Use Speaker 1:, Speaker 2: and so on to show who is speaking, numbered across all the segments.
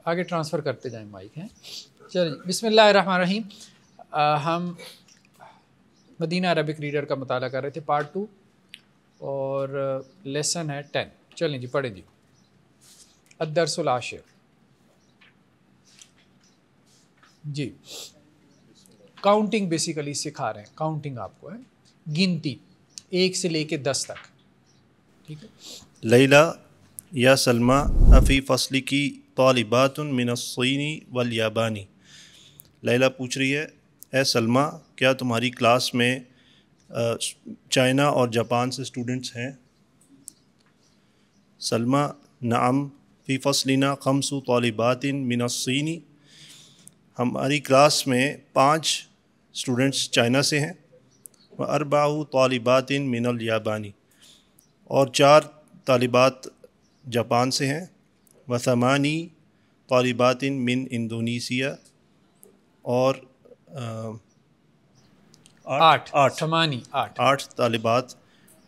Speaker 1: آگے ٹرانسفر کرتے جائیں مائک ہیں. چلیے بسم اللہ الرحمن الرحیم. ہم مدینہ عربک ریڈر کا مطالعہ کر رہے تھے پارٹ 2 اور لیسن ہے 10. چلیں جی پڑھیں جی. الدرس العاشر. جی کاؤنٹنگ بیسیکلی سکھا رہے ہیں. کاؤنٹنگ آپ کو ہے گنتی 1 سے لے کے 10 تک. ٹھیک ہے.
Speaker 2: لیلا یا سلمہ افی فصل کی طالبات من الصینی والیابانی. لیلا پوچھ رہی ہے اے سلمہ کیا تمہاری کلاس میں چائنا اور جاپان سے اسٹوڈنٹس ہیں؟ سلمہ نعم فی فصلنا 5 طالبات من الصینی. ہماری کلاس میں 5 اسٹوڈنٹس چائنا سے ہیں. و4 طالبات من الیابانی اور 4 طالبات جاپان سے ہیں. و8 طالبات من انڈونیسیا اور 8 طالبات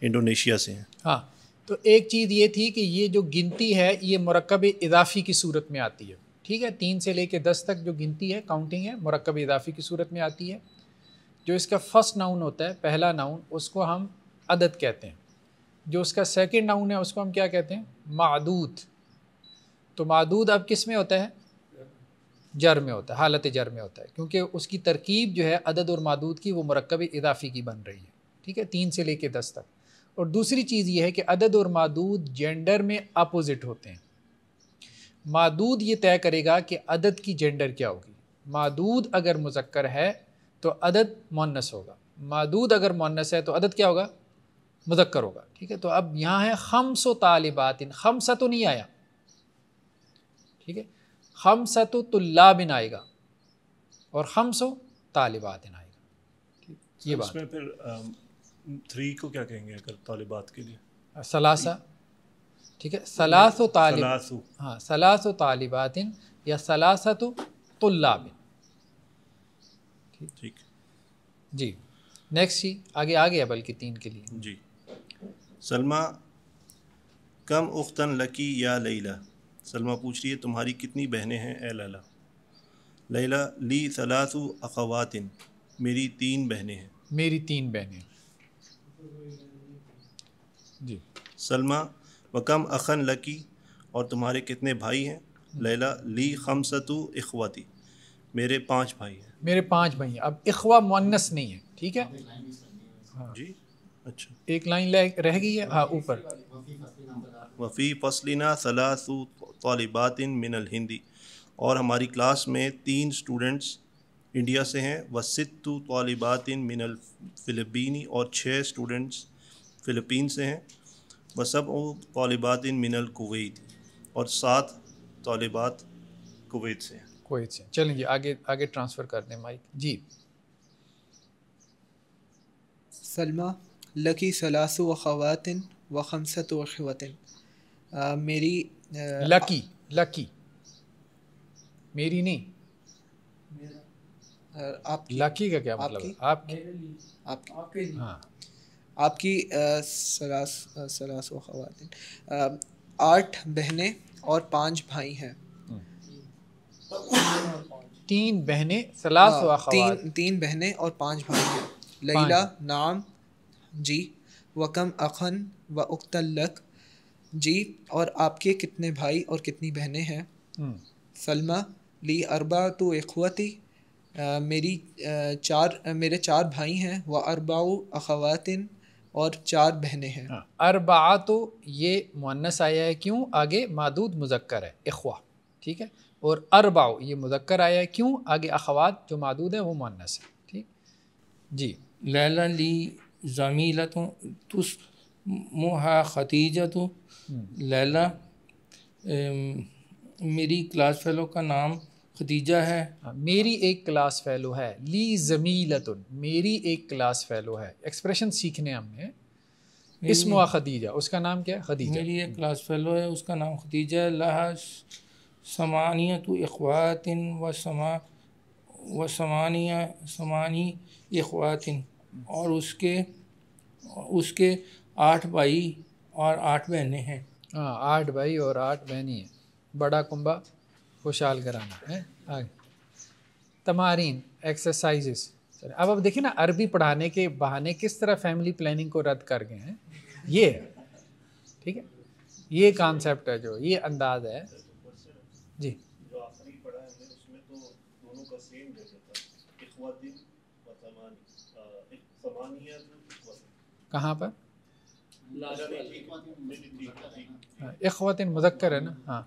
Speaker 2: انڈونیشیا سے ہیں.
Speaker 1: ہاں تو ایک چیز یہ تھی کہ یہ جو گنتی ہے یہ مرکب اضافی کی صورت میں آتی ہے. ٹھیک ہے. 3 سے لے کے 10 تک جو گنتی ہے کاؤنٹنگ ہے مرکب اضافی کی صورت میں آتی ہے. جو اس کا فرسٹ ناؤن ہوتا ہے پہلا ناؤن اس کو ہم عدد کہتے ہیں. جو اس کا سیکنڈ ناؤن ہے اس کو ہم کیا کہتے ہیں؟ معدود. تو معدود اب کس میں ہوتا ہے؟ جر میں ہوتا ہے. حالت جر میں ہوتا ہے کیونکہ اس کی ترکیب جو ہے عدد اور معدود کی وہ مرکب اضافی کی بن رہی ہے. ٹھیک ہے. 3 سے لے کے 10 تک. اور دوسری چیز یہ ہے کہ عدد اور معدود جینڈر میں اپوزٹ ہوتے ہیں. معدود یہ طے کرے گا کہ عدد کی جینڈر کیا ہوگی. معدود اگر مذکر ہے تو عدد مؤنث ہوگا. معدود اگر مؤنث ہے تو عدد کیا ہوگا؟ مذکر ہوگا. ٹھیک ہے. تو اب یہاں ہے 5 طالبات. 5 تو نہیں آیا. ٹھیک ہے. 5 طلاب آئے گا اور 5 طالبات آئے گا. یہ بات.
Speaker 2: اس میں پھر 3 کو کیا کہیں گے اگر طالبات کے لیے؟
Speaker 1: ثلاثہ. ٹھیک ہے. ثلاث طالبات یا ثلاثۃ طلاب.
Speaker 2: ٹھیک.
Speaker 1: جی نیکسٹ جی آگے آ گیا بلکہ 3 کے لیے.
Speaker 2: جی سلمہ کم اختن لکی یا لیلا. سلمہ پوچھ رہی ہے تمہاری کتنی بہنیں ہیں اے لیلا. لیلا لی 3 اخوات. میری 3 بہنیں ہیں.
Speaker 1: میری 3 بہنیں. جی.
Speaker 2: سلمہ وکم اخن لکی اور تمہارے کتنے بھائی ہیں؟ لیلا لی 5 اخواتی. میرے 5 بھائی ہیں.
Speaker 1: میرے 5 بھائی ہیں. اب اخوہ مؤنث نہیں ہے. ٹھیک ہے.
Speaker 2: جی اچھا
Speaker 1: ایک لائن رہ گئی ہے. ہاں اوپر.
Speaker 2: وفی فصلنا 3 طالبات من الہندی اور ہماری کلاس میں 3 اسٹوڈنٹس انڈیا سے ہیں. و6 طالبات من الفلپینی اور 6 اسٹوڈنٹس فلپین سے ہیں. و7 طالبات من الکویت اور 7 طالبات کویت سے ہیں.
Speaker 1: کویت سے. چلیں جی آگے ٹرانسفر کر دیں مائک. جی.
Speaker 3: سلمہ لکی 3 اخوات و 5 اخوات. میری
Speaker 1: لکی میری نہیں.
Speaker 3: آپ
Speaker 1: لکی کا کیا مطلب ہے؟
Speaker 3: آپ کی 3 اخوات 8 بہنیں اور 5 بھائی ہیں.
Speaker 1: 3 بہنیں 3 اخوات.
Speaker 3: 3 بہنیں اور 5 بھائی ہیں. لیلا نعم جی. وکم اخن و اختن لک جی. اور آپ کے کتنے بھائی اور کتنی بہنیں ہیں؟ سلمہ لی 4 اخوتی. میرے 4 بھائی ہیں. و4 اخوات اور 4 بہنیں ہیں.
Speaker 1: 4 تو یہ مؤنث آیا ہے کیوں؟ آگے معدود مذکر ہے اخوہ. ٹھیک ہے. اور 4 یہ مذکر آیا ہے کیوں؟ آگے اخوات جو معدود ہے وہ مؤنث ہے. ٹھیک. جی.
Speaker 4: لیلا لی زمیلۃ تسمھا خدیجۃ. لیلا میری کلاس فیلو کا نام خدیجہ ہے.
Speaker 1: میری ایک کلاس فیلو ہے. لی زمیلۃ میری ایک کلاس فیلو ہے. ایکسپریشن سیکھنے ہم نے. اسمها خدیجہ اس کا نام کیا ہے؟ خدیجہ.
Speaker 4: میری ایک کلاس فیلو ہے اس کا نام خدیجہ ہے. لہا 8 اخوات و 8 اخوات اور اس کے 8 بھائی اور 8 بہنیں ہیں.
Speaker 1: 8 بھائی اور 8 بہنیں ہیں. بڑا کنبہ خوشحال کرانا ہے. آگے تمارین ایکسرسائزز. اب دیکھیں نا عربی پڑھانے کے بہانے کس طرح فیملی پلاننگ کو رد کر گئے ہیں. یہ ہے ٹھیک ہے, یہ کانسیپٹ ہے, جو یہ انداز ہے. جی
Speaker 2: جو آخری پڑھا ہے اس میں تو دونوں کا سیم جگہ تھا, اخواتین و ثمانیہ.
Speaker 1: کہاں پر اخواتین مذکر ہے نا, ہاں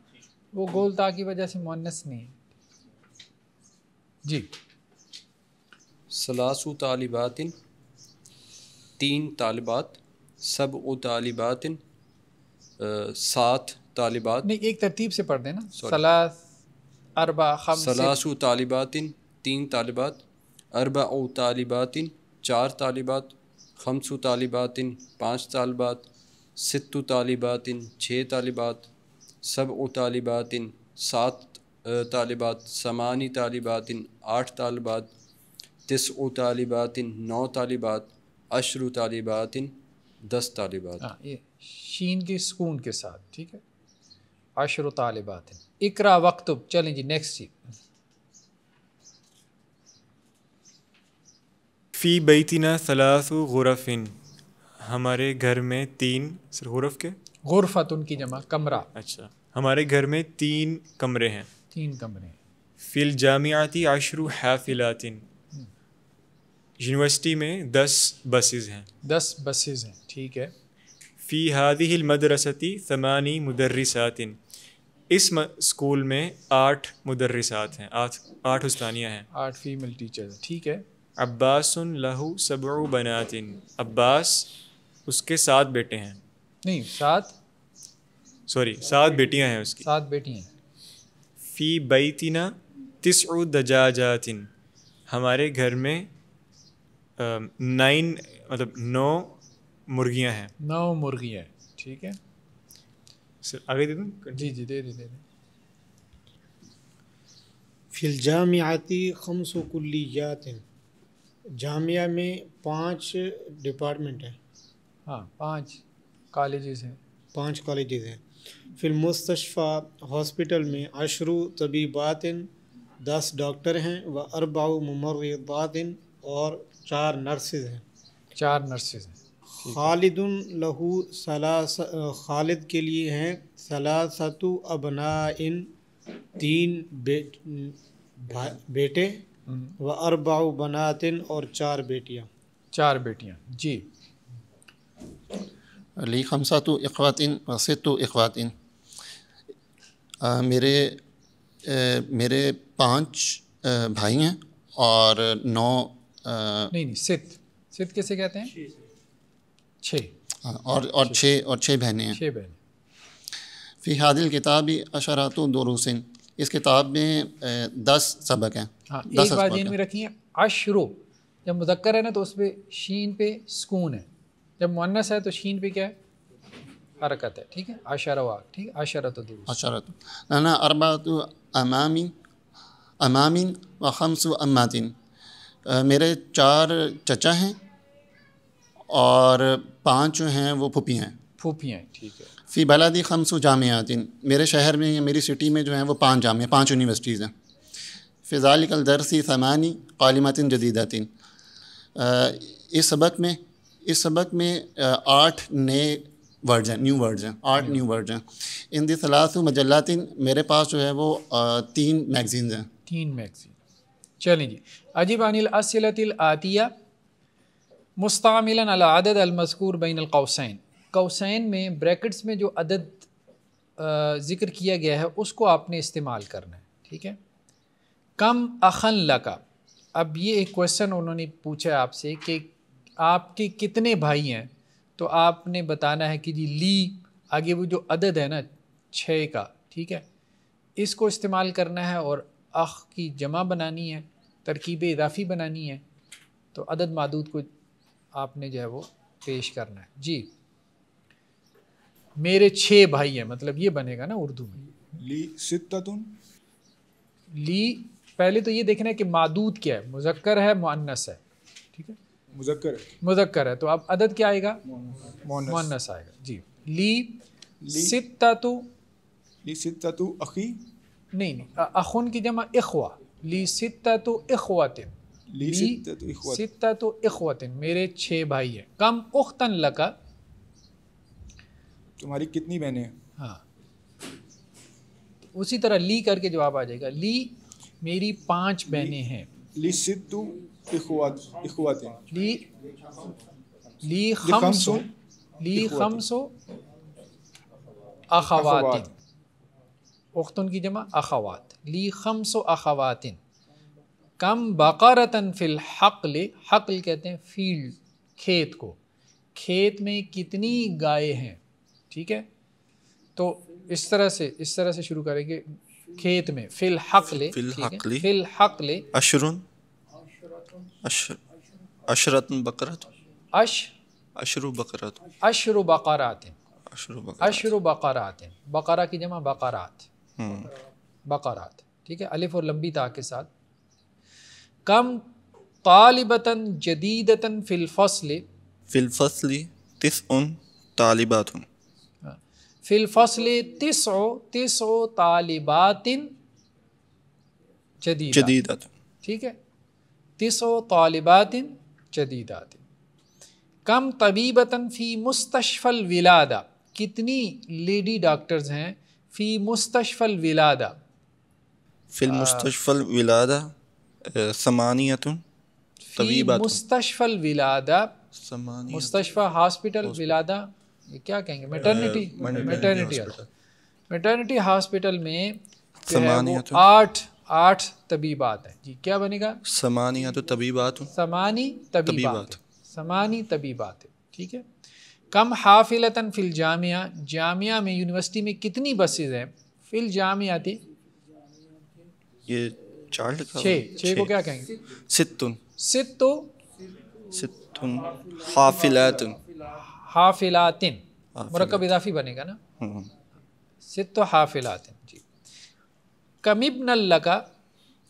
Speaker 1: وہ گول تا کی وجہ سے مؤنث نہیں ہے. جی
Speaker 5: ثلاث طالبات 3 طالبات, 7 طالبات 7 طالبات.
Speaker 1: نہیں ایک ترتیب سے پڑھ دینا. ثلاث اربع خمس
Speaker 5: ثلاث طالبات 3 طالبات, 4 طالبات 4 طالبات, 5 طالبات 5 طالبات, 6 طالبات 6 طالبات, 7 طالبات 7 طالبات, 8 طالبات 8 طالبات, 9 طالبات 9 طالبات, 10 طالبات 10 طالبات.
Speaker 1: ہاں یہ شین کے سکون کے ساتھ ٹھیک ہے. 10 طالبات. اقرا وقتب. چلیں جی نیکسٹ جی.
Speaker 6: فی بیتنا 3 غرف, ہمارے گھر میں 3 غرف کے
Speaker 1: غرفت ان کی جمع کمرہ.
Speaker 6: اچھا ہمارے گھر میں 3 کمرے ہیں.
Speaker 1: 3 کمرے ہیں.
Speaker 6: فی الجامعات 10 حافلات, یونیورسٹی میں 10 بسز ہیں.
Speaker 1: 10 بسز ہیں ٹھیک ہے.
Speaker 6: فی هذه المدرسة 8 مدرسات, اس اسکول میں 8 مدرسات ہیں, 8 استانیہ ہیں.
Speaker 1: 8 فیمیل ٹیچرز ٹھیک ہے.
Speaker 6: عباس له 7 بنات, عباس اس کے 7 بیٹے ہیں.
Speaker 1: نہیں
Speaker 6: 7 بیٹیاں ہیں اس کی.
Speaker 1: 7 بیٹی ہیں.
Speaker 6: فی بیتنا 9 دجاجات, ہمارے گھر میں 9 مرغیاں ہیں.
Speaker 1: 9 مرغیاں ہیں ٹھیک ہے.
Speaker 6: آگے دے دوں.
Speaker 1: جی جی دے دیں.
Speaker 7: فی الجامعات 5 کلیات, جامعہ میں 5 ڈپارٹمنٹ ہیں.
Speaker 1: ہاں 5 کالجز ہیں.
Speaker 7: 5 کالجز ہیں. فی المستشفیٰ ہاسپٹل میں 10 طبیبات, 10 ڈاکٹر ہیں. و 4 ممرضات, اور 4 نرسز ہیں.
Speaker 1: 4 نرسز ہیں.
Speaker 7: خالد لہو خالد کے لیے ہیں 3 ابناء, 3 بیٹے. و 4 بنات, اور 4 بیٹیاں.
Speaker 1: 4 بیٹیاں. جی
Speaker 8: لی 5 اخوات و 6 اخوات, میرے 5 بھائی ہیں اور 9
Speaker 1: نہیں ست کیسے کہتے ہیں؟ 6
Speaker 8: اور 6 بہنیں ہیں.
Speaker 1: 6 بہنیں.
Speaker 8: فی هذه الکتاب 10 دروس, اس کتاب میں 10 سبق ہیں.
Speaker 1: ہاں ایک بات ذہن میں رکھیے, 10 جب مذکر ہے نا تو اس پہ شین پہ سکون ہے, جب مؤنث ہے تو شین پہ کیا ہے؟ حرکت ہے ٹھیک ہے. 10 ٹھیک ہے. 10 دروس.
Speaker 8: 10 لنا 4 امام و 5 امات, میرے 4 چچا ہیں اور 5 جو ہیں وہ پھوپھی ہیں.
Speaker 1: پھوپھیاں ٹھیک ہے.
Speaker 8: فی بلدی 5 جامعات, میرے شہر میں یا میری سٹی میں جو ہیں وہ 5 جامعہ 5 یونیورسٹیز ہیں. فی ذالک الدرس 8 قالمات جدیدات, اس سبق میں 8 نئے ورڈز ہیں, نیو ورڈز ہیں. 8 نیو ورڈز ہیں. ان دی 3 مجلات, میرے پاس جو ہے وہ 3 میگزینز ہیں.
Speaker 1: 3 میگزین. چلیں جی. اجب عن الاسئلۃ الآتیہ مستعملا العدد المذکور بین القوسین. قوسین میں بریکٹس میں جو عدد ذکر کیا گیا ہے اس کو آپ نے استعمال کرنا ہے ٹھیک ہے. کم اخن لکا, اب یہ ایک کویشچن انہوں نے پوچھا آپ سے کہ آپ کے کتنے بھائی ہیں, تو آپ نے بتانا ہے کہ جی لی آگے وہ جو عدد ہے نا 6 کا ٹھیک ہے, اس کو استعمال کرنا ہے اور اخ کی جمع بنانی ہے, ترکیب اضافی بنانی ہے, تو عدد معدود کو آپ نے جو ہے وہ پیش کرنا ہے. جی میرے 6 بھائی ہیں, مطلب یہ بنے گا نا اردو میں.
Speaker 9: لی 6.
Speaker 1: لی پہلے تو یہ دیکھنا ہے کہ معدود کیا ہے, مذکر ہے مؤنث ہے ٹھیک ہے. مذکر ہے تو اب عدد کیا آئے گا؟ مؤنث آئے گا. جی لی 6
Speaker 9: لی 6 اخی
Speaker 1: نہیں اخن کی جمع اخوہ، لی ستۃ اخوۃ، لی ستۃ اخوۃ، میرے 6 بھائی ہیں. کم اختن لکا،
Speaker 9: تمہاری کتنی بہنیں ہیں؟
Speaker 1: ہاں اسی طرح لی کر کے جواب آ جائے گا. لی میری 5 بہنیں ہیں.
Speaker 9: لی ست اخوات،
Speaker 1: لی خمس، لی خمس اخوات، اختن کی جمع اخوات، لی خمس اخوات. کم بقرۃ فی الحقل، حقل کہتے ہیں فیلڈ، کھیت کو، کھیت میں کتنی گائے ہیں. ٹھیک ہے، تو اس طرح سے شروع کریں گے. کھیت میں فی الحقل، فی الحقل
Speaker 2: اشرن، اشرت بقرت، اشر بقرت،
Speaker 1: اشر بقرات، اشر بقرات، بقرہ کی جمع بقرات، بقرات. ٹھیک ہے، الف اور لمبی تا کے ساتھ. کم طالبتاً جدیدتاً فی الفصل،
Speaker 2: فی الفصل 9 طالبات،
Speaker 1: فی الفصل 9 طالبات جدیدات. ٹھیک ہے، 9 طالبات جدیدات. کم طبیبتاً فی مستشفى الولادہ، کتنی لیڈی ڈاکٹرز ہیں فی مستشفى الولادہ،
Speaker 2: فی المستشفى الولادہ 8
Speaker 1: فی
Speaker 2: طبیبات،
Speaker 1: مستشفى الولادہ، مستشفى ہاسپٹل، ولادہ یہ کیا کہیں گے، میٹرنٹی ہاسپٹل میں جو ہے وہ 8 طبیبات ہیں. جی کیا بنے گا،
Speaker 2: 8 طبیبات،
Speaker 1: 8 طبیبات. ٹھیک ہے. کم حافلتاً فی الجامعہ، جامعہ میں، یونیورسٹی میں کتنی بسز ہیں. فی الجامعہ
Speaker 2: یہ 4 لکھا،
Speaker 1: 6 کو کیا کہیں گے،
Speaker 2: 6
Speaker 1: حافلات،
Speaker 2: حافلات،
Speaker 1: مرکب اضافی بنے گا نا، 6 حافلات. جی. کم ابن لکا،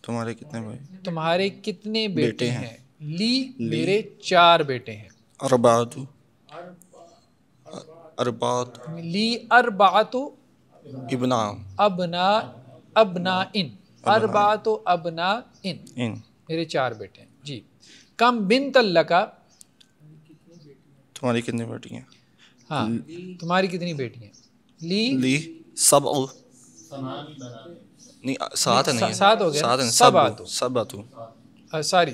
Speaker 2: تمہارے کتنے بھائی،
Speaker 1: تمہارے کتنے بیٹے ہیں. لی میرے 4 بیٹے ہیں.
Speaker 2: اربعۃ،
Speaker 1: لی اربعۃ
Speaker 2: ابناء،
Speaker 1: ابناء، اربعۃ ابناء، میرے 4 بیٹے ہیں. جی. کم بنت لکا،
Speaker 2: تمہاری کتنی بیٹی ہیں.
Speaker 1: ہاں تمہاری کتنی بیٹی ہیں. لی
Speaker 2: 7، نہیں 7 نہیں،
Speaker 1: 7 ہو گیا،
Speaker 2: سبعۃ،
Speaker 1: سوری،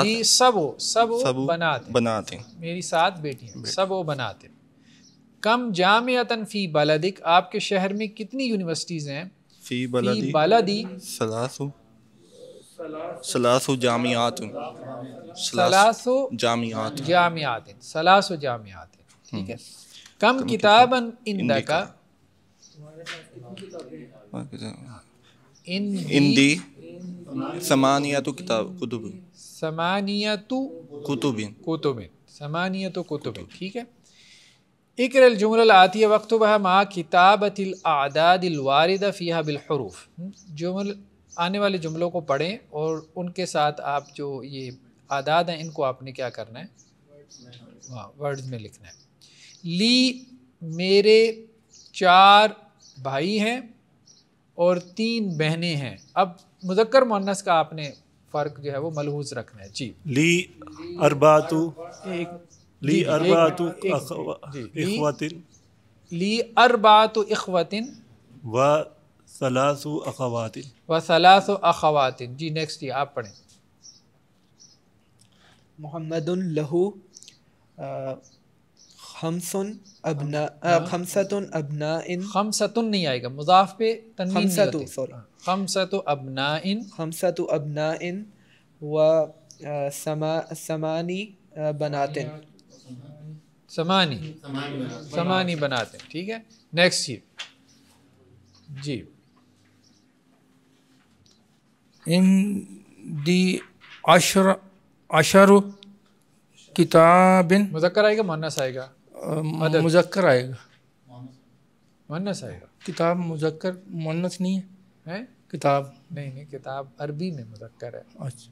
Speaker 1: لی سب بنات، میری 7 بیٹی ہیں، سب بنات. کم جامعتاً فی بلدک، آپ کے شہر میں کتنی یونیورسٹیز ہیں.
Speaker 2: فی
Speaker 1: بلدی
Speaker 2: 3 جامعات،
Speaker 1: 3 جامعات، 3 جامعات. ٹھیک ہے. کم کتاباً عندک،
Speaker 2: عندی 8 کتب،
Speaker 1: 8
Speaker 2: کتب.
Speaker 1: 8 کتب. ٹھیک ہے. اقرأ الجمل الآتیہ واکتبھا مع کتابۃ الاعداد الواردہ فیہا بالحروف، آنے والے جملوں کو پڑھیں اور ان کے ساتھ آپ جو یہ اعداد ہیں ان کو آپ نے کیا کرنا ہے، ورڈز میں لکھنا ہے. لی میرے 4 بھائی ہیں اور 3 بہنیں ہیں. اب مذکر مؤنث کا آپ نے فرق جو ہے وہ ملحوظ رکھنا ہے. جی.
Speaker 10: لی اربعۃ، لی اربعۃ اخوات،
Speaker 1: لی 4 اخوات
Speaker 10: و 3 اخوات،
Speaker 1: و 3 اخوات. جی نیکسٹ یہ آپ پڑھیں.
Speaker 3: محمد لہو 5 ابناء، 5 ابناء،
Speaker 1: 5 نہیں آئے گا، مضاف پہ تنوین نہیں ہوتی. 5 ابناء،
Speaker 3: 5 ابناء و 8 بنات،
Speaker 1: 8 بنات. ٹھیک ہے. نیکسٹ یہ. جی.
Speaker 4: عندی 10 کتاب،
Speaker 1: مذکر آئے گا مؤنث آئے گا،
Speaker 4: مذکر آئے گا،
Speaker 1: مؤنث آئے گا.
Speaker 4: کتاب مذکر مؤنث نہیں
Speaker 1: ہے،
Speaker 4: کتاب
Speaker 1: نہیں کتاب عربی میں مذکر ہے.
Speaker 4: اچھا.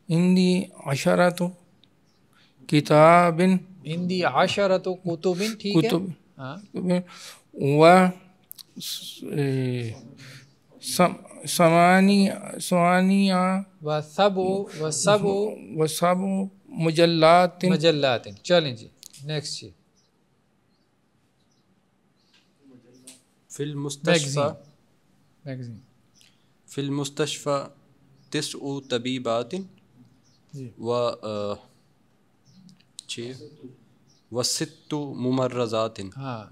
Speaker 4: عندی 10 کتاب،
Speaker 1: عندی 10 کتب. ٹھیک ہے. ہاں.
Speaker 4: و ثمانیہ وسب مجلات.
Speaker 1: چلیں جی نیکسٹ جی.
Speaker 5: فی المستشفى
Speaker 1: میگزین.
Speaker 5: فی المستشفى 9 طبیبات و 6 ممرضات.
Speaker 1: ہاں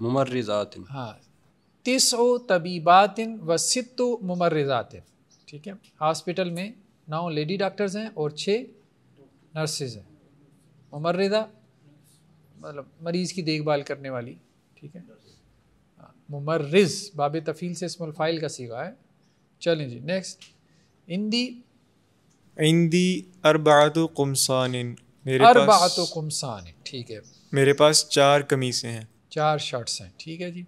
Speaker 1: 9 طبیبات و 6 ممرضات. ٹھیک ہے. ہاسپٹل میں 9 لیڈی ڈاکٹرز ہیں اور 6 نرسز ہیں. ممرضہ مطلب مریض کی دیکھ بھال کرنے والی. ٹھیک ہے. ممرض باب تفعیل سے اسم الفاعل کا صیغہ ہے. چلیں جی نیکسٹ.
Speaker 6: عندی اربعۃ قمصان.
Speaker 1: اربعۃ قمصان. ٹھیک ہے.
Speaker 6: میرے پاس 4 قمیصیں ہیں.
Speaker 1: 4 شرٹس ہیں. ٹھیک ہے جی.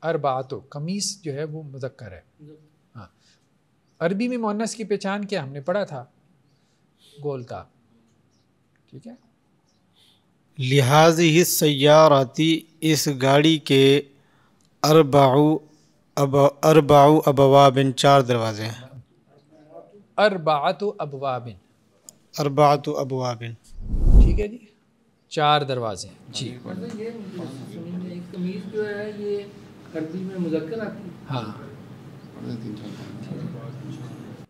Speaker 1: اربعۃ قمیص جو ہے وہ مذکر ہے. ہاں عربی میں مؤنث کی پہچان کیا ہم نے پڑھا تھا؟ گولتا. ٹھیک ہے.
Speaker 7: لہذی السیارتی اس گاڑی کے اربع ابواب 4 دروازے ہیں.
Speaker 1: اربعۃ ابواب.
Speaker 7: اربعۃ ابواب.
Speaker 1: ٹھیک ہے جی 4 دروازے ہیں. جی
Speaker 4: یہ قمیص جو ہے یہ عربی میں مذکر آتی ہے.
Speaker 1: ہاں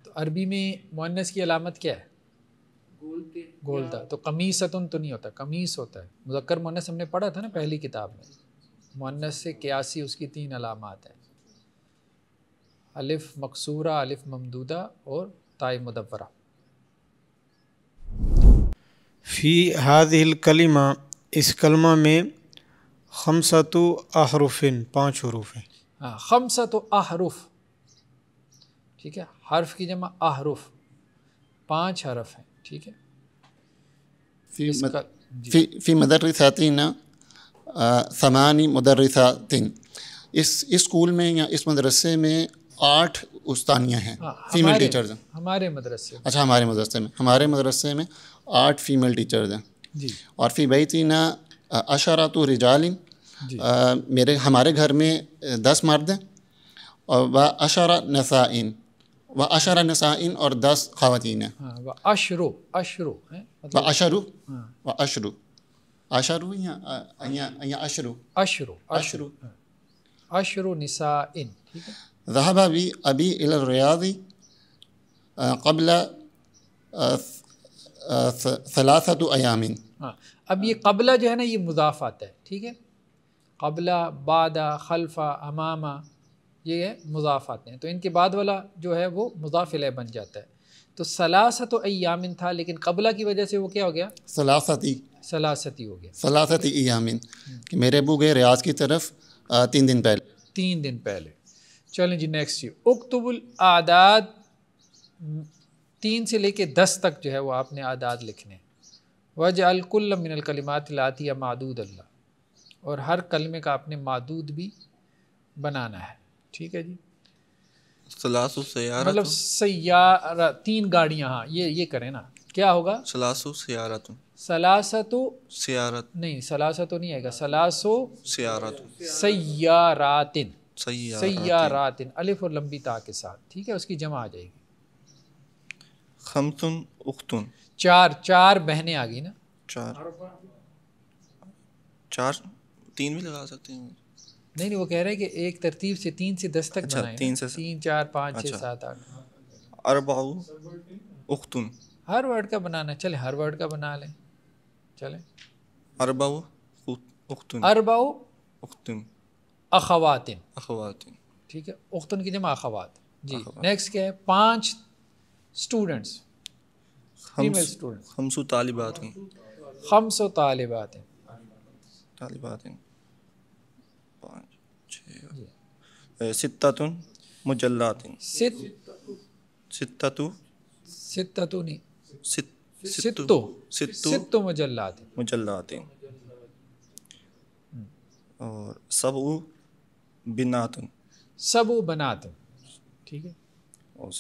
Speaker 1: تو عربی میں مؤنث کی علامت کیا ہے؟ گولتا. تو قمیصۃن تو نہیں ہوتا، قمیص ہوتا ہے. مذکر مؤنث ہم نے پڑھا تھا نا پہلی کتاب میں. مؤنث سے قیاسی اس کی 3 علامات ہیں: الف مکسورہ، الف ممدودہ اور تاء مدورہ.
Speaker 7: فی هذه الکلمہ اس کلمہ میں 5 احرف 5 حروف ہیں.
Speaker 1: ہاں 5 احرف. ٹھیک ہے. حرف کی جمع احرف. 5 حرف ہیں. ٹھیک ہے.
Speaker 8: فی مدرساتین 8 مدرسات. اس اسکول میں یا اس مدرسے میں 8 استانیہ ہیں، فیمیل ٹیچرز ہیں.
Speaker 1: ہمارے مدرسے.
Speaker 8: اچھا ہمارے مدرسے میں 8 فیمیل ٹیچرز ہیں.
Speaker 1: جی.
Speaker 8: اور فی بیتنا 10 رجال. ہمارے گھر میں 10 مرد ہیں. اور و 10 نساء و 10 نساء اور 10 خواتین ہیں.
Speaker 1: و اشرو
Speaker 8: و اشرو و اشرو اشرو یا اشرو
Speaker 1: اشرو نساء. ٹھیک ہے.
Speaker 8: ذهب ابی الى الریاض قبل 3 ایام.
Speaker 1: ہاں اب یہ قبلہ جو ہے نا یہ مضاف آتا ہے. ٹھیک ہے. قبلہ، بعد، خلف، امامہ یہ ہے مضاف آتے ہیں. تو ان کے بعد والا جو ہے وہ مضاف الیہ بن جاتا ہے. تو 3 ایام تھا لیکن قبلہ کی وجہ سے وہ کیا ہو گیا؟ ثلاثتی ہو گیا.
Speaker 8: 3 ایام کہ میرے ابو گئے ریاض کی طرف 3 دن پہلے.
Speaker 1: 3 دن پہلے. چلیں جی نیکسٹ جی. اکتب الاعداد 3 سے لے کے 10 تک جو ہے وہ آپ نے اعداد لکھنے. وجعل کل من الکلمات الاتیہ معدود اللہ. اور ہر کلمے کا آپ نے معدود بھی بنانا ہے. ٹھیک ہے جی. مطلب سیارہ 3 گاڑیاں. ہاں یہ کریں نا کیا ہوگا؟
Speaker 2: سیارت
Speaker 1: نہیں سلاسو نہیں آئے گا. سلاسو سیاراتن. سیاراتن الف اور لمبی تا کے ساتھ. ٹھیک ہے. اس کی جمع آ جائے گی.
Speaker 2: 5 اختن.
Speaker 1: 4 بہنیں آ گئی نا.
Speaker 2: 4 3 بھی لگا سکتے ہیں.
Speaker 1: نہیں وہ کہہ رہے ہیں کہ ایک ترتیب سے 3 سے 10 تک بنائیں. 3 4 5 6 7 8.
Speaker 2: 4 اختن.
Speaker 1: ہر ورڈ کا بنانا. چلے ہر ورڈ کا بنا لیں. چلیں
Speaker 2: 4 اختن.
Speaker 1: 4
Speaker 2: اختن
Speaker 1: اخواتن. ٹھیک ہے. اختن کی جمع اخوات. جی نیکسٹ کیا ہے؟ 5 اسٹوڈنٹس فیمیل اسٹوڈنٹ.
Speaker 2: 5 طالبات.
Speaker 1: 5 طالبات.
Speaker 2: 6 مجلات. 6 مجلات. اور 7 بنات.
Speaker 1: 7 بنات. ٹھیک ہے.
Speaker 2: اور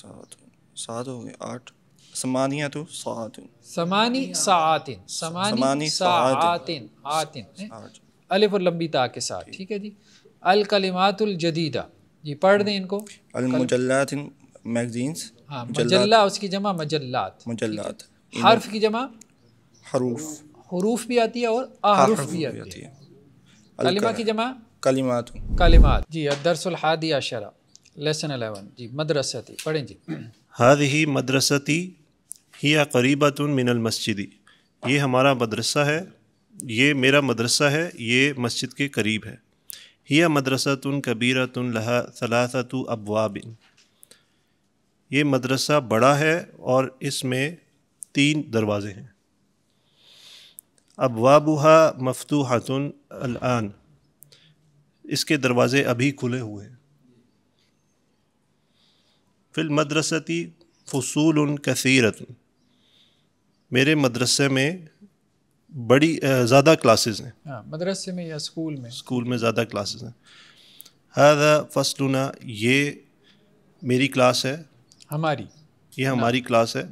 Speaker 2: 7 ہو گئے 8. 8 ساعات.
Speaker 1: 8 ساعات. الف اور لمبی تا کے ساتھ. ٹھیک ہے جی. الکلمات الجدیدہ، جی پڑھ دیں ان کو.
Speaker 11: المجلات میگزینس.
Speaker 1: ہاں مجلہ اس کی جمع مجلات.
Speaker 11: مجلات.
Speaker 1: حرف کی جمع
Speaker 11: حروف.
Speaker 1: حروف بھی آتی ہے اور احرف بھی آتی ہے. کلمہ کی جمع
Speaker 11: کلمات.
Speaker 1: کلمات. جی الدرس الحادی عشرہ لیسن 11. جی مدرستی پڑھیں جی.
Speaker 2: هذه مدرستی ہی قریبۃ من المسجد، یہ ہمارا مدرسہ ہے، یہ میرا مدرسہ ہے، یہ مسجد کے قریب ہے. ہی مدرسۃ کبیرۃ لہا ثلاثۃ ابواب، یہ مدرسہ بڑا ہے اور اس میں 3 دروازے ہیں. ابوابها مفتوحۃ الآن، اس کے دروازے ابھی کھلے ہوئے ہیں. فی المدرسۃ فصول کثیرۃ، میرے مدرسے میں زیادہ کلاسز ہیں.
Speaker 1: ہاں مدرسے میں یا اسکول میں؟
Speaker 2: اسکول میں زیادہ کلاسز ہیں. ھذا فصلنا، یہ میری کلاس ہے،
Speaker 1: ہماری،
Speaker 2: یہ ہماری کلاس ہے.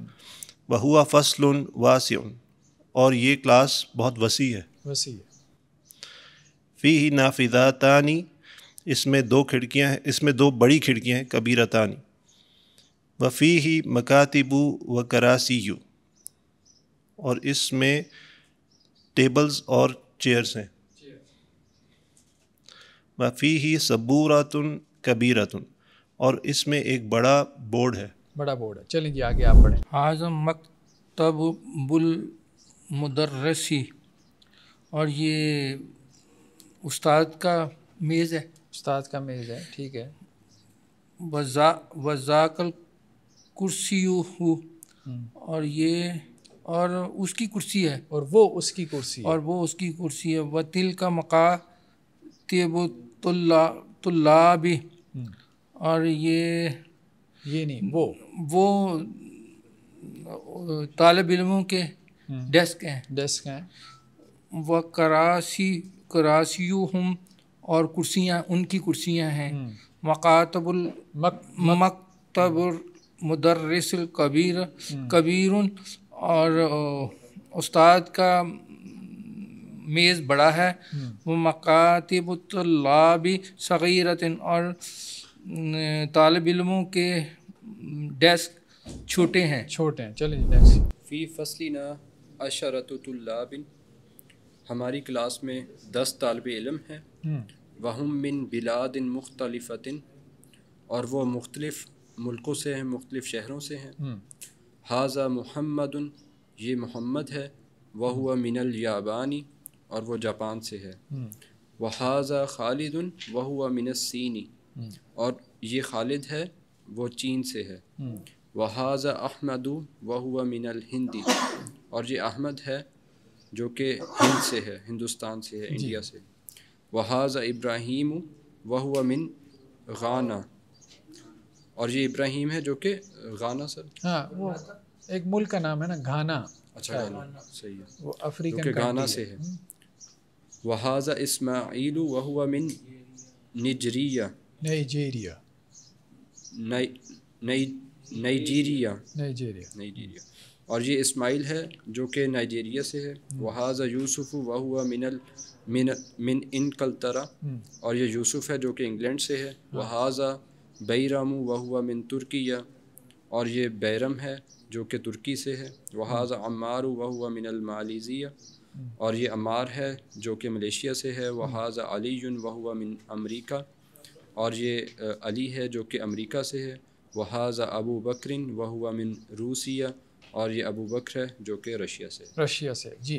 Speaker 2: وہوا فصل واسع، اور یہ کلاس بہت وسیع ہے.
Speaker 1: وسیع ہے.
Speaker 2: فیہ نافذاتان، اس میں 2 کھڑکیاں ہیں، اس میں 2 بڑی کھڑکیاں ہیں کبیرتان. وفیہ مکاتب و کراسی، اور اس میں ٹیبلز اور چیئرز ہیں. وفیہ سبورۃ کبیرۃ، اور اس میں ایک بڑا بورڈ ہے.
Speaker 1: بڑا بورڈ ہے. چلیں جی آگے آپ پڑھیں.
Speaker 4: ھذا مکتب المدرسی، اور یہ استاد کا میز ہے.
Speaker 1: استاد کا میز ہے، ٹھیک ہے.
Speaker 4: وذاک الکرسی، اور یہ اور اس کی کرسی ہے،
Speaker 1: اور وہ اس کی کرسی ہے،
Speaker 4: اور وہ اس کی کرسی ہے. وتلک مکاتب الطلاب، اور یہ
Speaker 1: نہیں
Speaker 4: وہ طالب علموں کے ڈیسک ہیں.
Speaker 1: ڈیسک ہیں.
Speaker 4: وہ کراسیہم، اور کرسیاں ان کی کرسیاں ہیں. مکتب المدرس کبیر، اور استاد کا میز بڑا ہے. وہ مکاتب الطلاب صغیرۃ، اور طالب علموں کے ڈیسک چھوٹے ہیں.
Speaker 1: چلیں جی نیکسٹ.
Speaker 5: فی فصلنا 10 طلاب، ہماری کلاس میں 10 طالب علم ہیں. وہم من بلاد مختلفۃ، اور وہ مختلف ملکوں سے ہیں، مختلف شہروں سے ہیں. ھذا محمد، یہ محمد ہے. وہو من الیابان، اور وہ جاپان سے ہے. وھذا خالد، وہو من الصین، اور یہ خالد ہے، وہ چین سے ہے. وھذا احمد، وہو من الہند، اور یہ احمد ہے جو کہ ہند سے ہے، ہندوستان سے ہے، انڈیا سے. وھذا ابراہیم، وہو من غانا، اور یہ ابراہیم ہے جو کہ غانا سے.
Speaker 1: ہاں وہ ایک ملک کا نام ہے نا، گھانا.
Speaker 5: اچھا گھانا، صحیح ہے،
Speaker 1: وہ افریقن
Speaker 5: جو کہ گھانا سے ہے. وھذا اسماعیل، وہو من نائجیریا. اور یہ اسماعیل ہے جو کہ نائجیریا سے ہے. وھذا یوسف، وہو من انگلترا، اور یہ یوسف ہے جو کہ انگلینڈ سے ہے. وھذا بیرم، وہو من ترکیہ، اور یہ بیرم ہے جو کہ ترکی سے ہے. وھذا عمار، وہو من المالیزیہ، اور یہ عمار ہے جو کہ ملیشیا سے ہے. وھذا علی، وہو من امریکہ، اور یہ علی ہے جو کہ امریکہ سے ہے. وھذا ابو بکر، وہو من روسیہ، اور یہ ابو بکر ہے جو کہ رشیا سے.
Speaker 1: جی.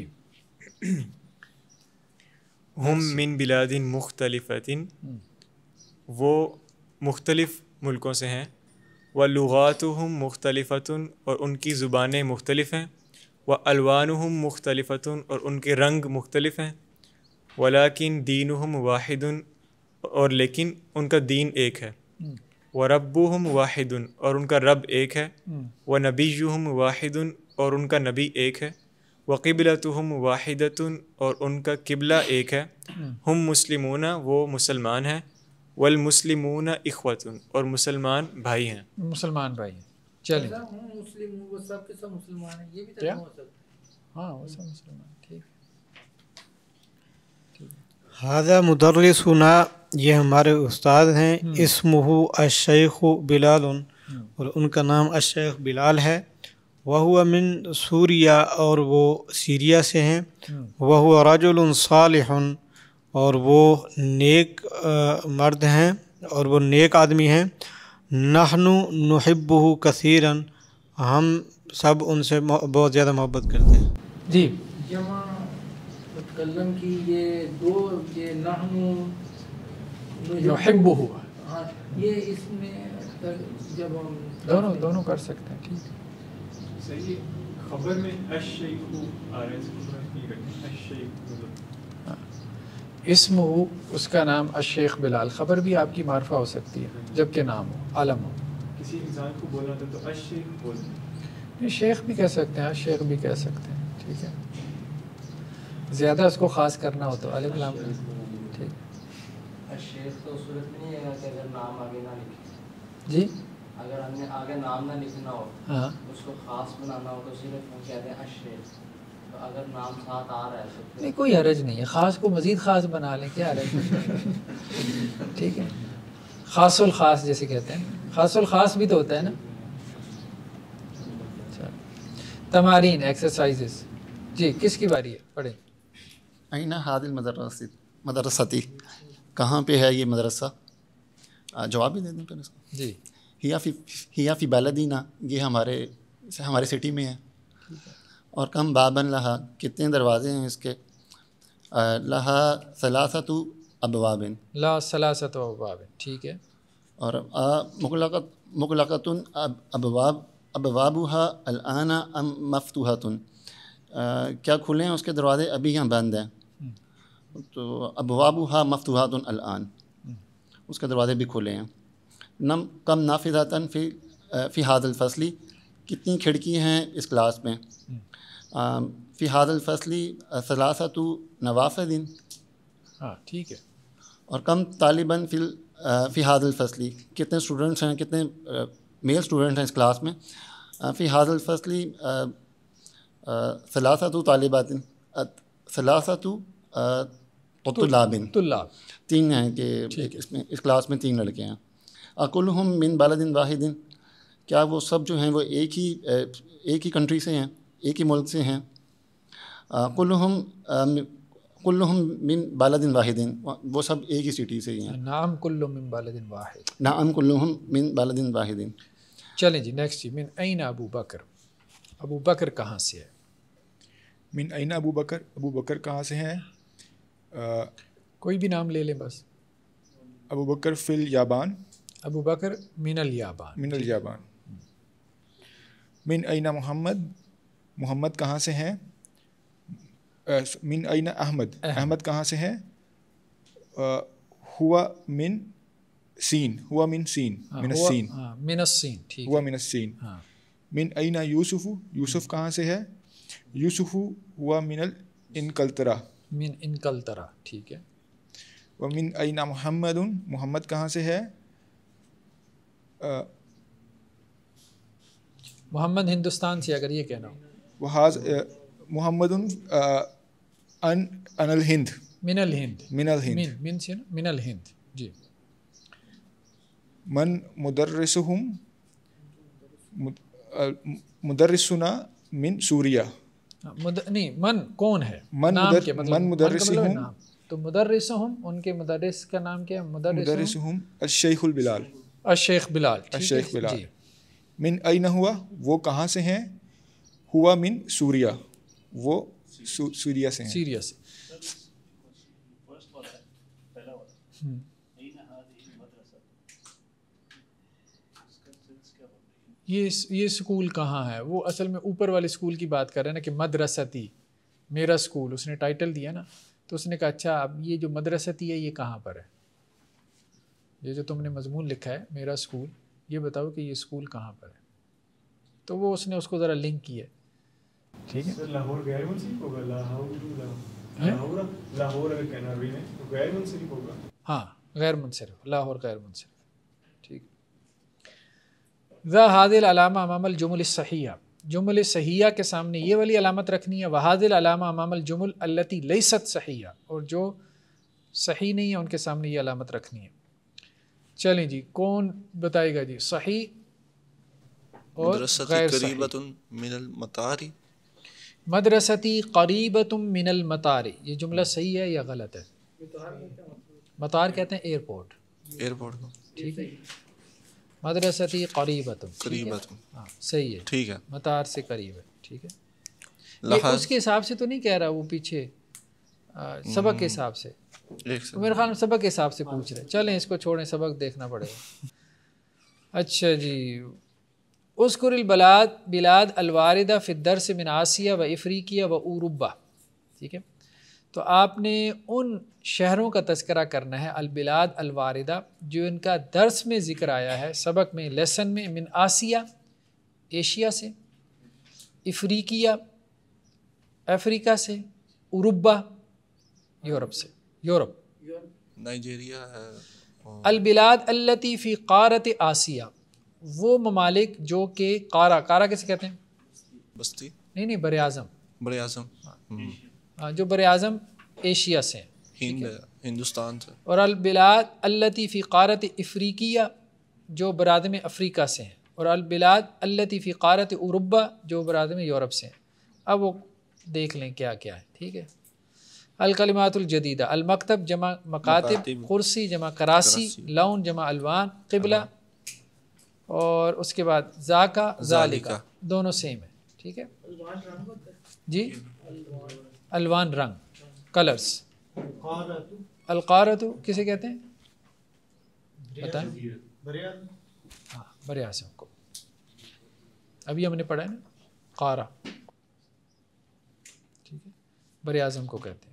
Speaker 6: ہم من بلاد مختلفۃ، وہ مختلف ملکوں سے ہیں. ولغاتہم مختلفۃ، اور ان کی زبانیں مختلف ہیں. والوانہم مختلفۃ، اور ان کے رنگ مختلف ہیں. ولیکن دینہم واحد، اور لیکن ان کا دین ایک ہے. وربہم واحد، اور ان کا رب ایک ہے. ونبیہم واحد، اور ان کا نبی ایک ہے. وقبلتہم واحدۃ، اور ان کا قبلہ ایک ہے. ہم مسلمون، وہ مسلمان ہیں. والمسلمون اخوۃ، اور مسلمان بھائی ہیں.
Speaker 1: مسلمان بھائی ہیں. چلیں
Speaker 4: وہ سب کے سب مسلمان ہیں. یہ بھی
Speaker 1: ہاں وہ سب مسلمان. ٹھیک.
Speaker 7: ھذا مدرسنا، یہ ہمارے استاد ہیں، اسمہ الشیخ بلال، اور ان کا نام الشیخ بلال ہے، وہو من سوریا، اور وہ سیریا سے ہیں، وہو رجل صالح، اور وہ نیک مرد ہیں اور وہ نیک آدمی ہیں، نحن نحبہ کثیرا، ہم سب ان سے بہت زیادہ محبت کرتے ہیں.
Speaker 1: جی
Speaker 4: جمع متکلم کی یہ دو، یہ نحن
Speaker 1: نحبہ،
Speaker 4: ہاں، یہ اس میں جب ہم
Speaker 1: دونوں کر سکتے ہیں. ٹھیک
Speaker 6: صحیح. خبر میں الشیخ آ رہا ہے،
Speaker 1: اسم ہو اس کا نام الشیخ بلال، خبر بھی آپ کی معرفہ ہو سکتی ہے جبکہ نام ہو، علم ہو.
Speaker 6: کسی انسان کو بولنا تھا تو الشیخ بولتے ہیں،
Speaker 1: شیخ بھی کہہ سکتے ہیں، الشیخ بھی کہہ سکتے ہیں. ٹھیک ہے، زیادہ اس کو خاص کرنا ہو تو الف لام. ٹھیک.
Speaker 12: الشیخ تو صورت میں نہیں ہے کہ اگر نام آگے نہ لکھے،
Speaker 1: جی
Speaker 12: اگر ہم نے آگے نام نہ لکھنا ہو،
Speaker 1: ہاں
Speaker 12: اس کو خاص بنانا ہو تو صرف ہم کہتے ہیں الشیخ. تو اگر نام ساتھ آ رہا ہے
Speaker 1: نہیں، کوئی حرج نہیں ہے، خاص کو مزید خاص بنا لیں، کیا حرج ہے. ٹھیک ہے، خاص الخاص جیسے کہتے ہیں، خاص الخاص بھی تو ہوتا ہے نا. تمارین، ایکسرسائزز. جی کس کی باری ہے، پڑھیں.
Speaker 8: این ھذی المدرستی، کہاں پہ ہے یہ مدرسہ؟ جواب ہی دے دیں پھر اس کو.
Speaker 1: جی
Speaker 8: ہیا فی بلدینا، یہ ہمارے سٹی میں ہے. اور کم بابن لہا، کتنے دروازے ہیں اس کے؟ لہا ثلاثۃ ابواب،
Speaker 1: لا ثلاثۃ ابواب. ٹھیک ہے.
Speaker 8: اور مغلقۃ ابوابها الآن ام مفتوحۃ، کیا کھلے ہیں اس کے دروازے ابھی یہاں بند ہیں؟ تو ابوابها مفتوحۃ الآن، اس کے دروازے بھی کھلے ہیں. کم نافذۃ فی ھذا الفصل، کتنی کھڑکی ہیں اس کلاس میں؟ فی ھذا الفصل ثلاثۃ نوافذ.
Speaker 1: ہاں ٹھیک ہے.
Speaker 8: اور کم طالباً فی ھذا الفصل، کتنے اسٹوڈنٹس ہیں، کتنے میل اسٹوڈنٹ ہیں اس کلاس میں؟ فی ھذا الفصل ثلاثۃ طالبات، ثلاثۃ طلاب، تین ہیں کہ اس کلاس میں تین لڑکے ہیں. کلہم من بلد واحد، کیا وہ سب جو ہیں وہ ایک ہی کنٹری سے ہیں، ایک ہی ملک سے ہیں؟ کلہم من بلد واحد، وہ سب ایک ہی سٹی سے ہی ہیں.
Speaker 1: نعم کل من بلد واحد.
Speaker 8: نعم کلہم من بلد واحد.
Speaker 1: چلیں جی نیکسٹ جی. من این ابو بکر، ابو بکر کہاں سے ہے؟
Speaker 9: من این ابو بکر، ابو بکر کہاں سے ہیں؟
Speaker 1: کوئی بھی نام لے لیں بس.
Speaker 9: ابو بکر فی الیابان،
Speaker 1: ابو بکر من الیابان.
Speaker 9: من الیابان. من این محمد، محمد کہاں سے ہیں؟ من این احمد، احمد کہاں سے ہیں؟ ہوا من سین، ہوا من سین، من السین،
Speaker 1: من السین. ٹھیک
Speaker 9: ہوا من السین. من این یوسف، یوسف کہاں سے ہے؟ یوسف ہوا من الانقلترا،
Speaker 1: من انقلترا. ٹھیک ہے.
Speaker 9: ومن این محمد، محمد کہاں سے ہے؟
Speaker 1: محمد ہندوستان سے، اگر یہ کہنا ہو.
Speaker 9: محمد ان الہند،
Speaker 1: من الہند.
Speaker 9: من الہند.
Speaker 1: من سے نا، من الہند. جی.
Speaker 9: من مدرسہم، مدرسنا من سوریا.
Speaker 1: نہیں، من کون ہے،
Speaker 9: من
Speaker 1: مدرسہم. تو مدرسہم، ان کے مدرس کا نام کیا ہے؟
Speaker 9: مدرسہم الشیخ البلال،
Speaker 1: الشیخ بلال.
Speaker 9: الشیخ بلال. من این ہوا، وہ کہاں سے ہیں؟ ہوا من سوریا، وہ سوریا سے ہیں.
Speaker 1: سیریا سے. یہ اسکول کہاں ہے؟ وہ اصل میں اوپر والے اسکول کی بات کر رہے ہیں نا کہ مدرستی، میرا اسکول. اس نے ٹائٹل دیا نا، تو اس نے کہا اچھا اب یہ جو مدرستی ہے یہ کہاں پر ہے؟ یہ جو تم نے مضمون لکھا ہے میرا اسکول، یہ بتاؤ کہ یہ اسکول کہاں پر ہے. تو وہ اس نے اس کو ذرا لنک کیا ہے. ٹھیک ہے.
Speaker 6: لاہور غیر منصرف ہوگا، لاہور اگر کہنا بھی نہیں تو غیر منصرف ہوگا.
Speaker 1: ہاں غیر منصرف، لاہور غیر منصرف. ٹھیک. ذا حاضل علامہ امام الجمل الصحیحہ، جمل صحیحہ کے سامنے یہ والی علامت رکھنی ہے. وحاضل علامہ امام الجمل التی لیست صحیحہ، اور جو صحیح نہیں ہے ان کے سامنے یہ علامت رکھنی ہے. چلیں جی کون بتائے گا جی صحیح اور غیر صحیح.
Speaker 11: من المطار.
Speaker 1: مدرستی قریبۃ من المطار، یہ جملہ صحیح ہے یا غلط ہے؟ مطار کہتے ہیں ایئرپورٹ.
Speaker 11: ایئرپورٹ کو
Speaker 1: ٹھیک ہے. مدرستی قریبۃ ہاں صحیح ہے.
Speaker 11: ٹھیک ہے.
Speaker 1: مطار سے قریب ہے. ٹھیک ہے. یہ اس کے حساب سے تو نہیں کہہ رہا وہ پیچھے سبق کے حساب سے، میرے خیال میں سبق کے حساب سے پوچھ رہے. چلیں اس کو چھوڑیں، سبق دیکھنا پڑے گا. اچھا جی اذکر البلاد بلاد الواردہ فی الدرس من آسیہ و افریقیہ و اوروبا. ٹھیک ہے. تو آپ نے ان شہروں کا تذکرہ کرنا ہے البلاد الواردہ جو ان کا درس میں ذکر آیا ہے، سبق میں، لیسن میں، من آسیہ ایشیا سے، افریقیہ افریقہ سے، اوروبا یورپ سے، یورپ
Speaker 11: نائجیریا ہے.
Speaker 1: البلاد التی فی قارۃ آسیہ، وہ ممالک جو کہ قارہ کیسے کہتے ہیں؟
Speaker 11: بستی
Speaker 1: نہیں بر اعظم.
Speaker 11: بر اعظم
Speaker 1: جو بر اعظم ایشیا سے ہیں،
Speaker 11: ہندوستان سے.
Speaker 1: اور البلاد التی فی قارۃ افریقیہ جو برادم افریقہ سے ہیں، اور البلاد التی فی قارۃ اوروبا جو برادم یورپ سے ہیں. اب وہ دیکھ لیں کیا کیا ہے. ٹھیک ہے. الکلمات الجدیدہ، المکتب جمع مکاتب، کرسی جمع کراسی، لون جمع الوان، قبلہ، اور اس کے بعد ذاکا ذالکا دونوں سیم ہے. ٹھیک ہے جی. الوان رنگ، کلرز. القارۃ کسے کہتے ہیں بتائیں؟ ہاں بر اعظم کو، ابھی ہم نے پڑھا ہے نا قارہ. ٹھیک ہے بر اعظم کو کہتے ہیں.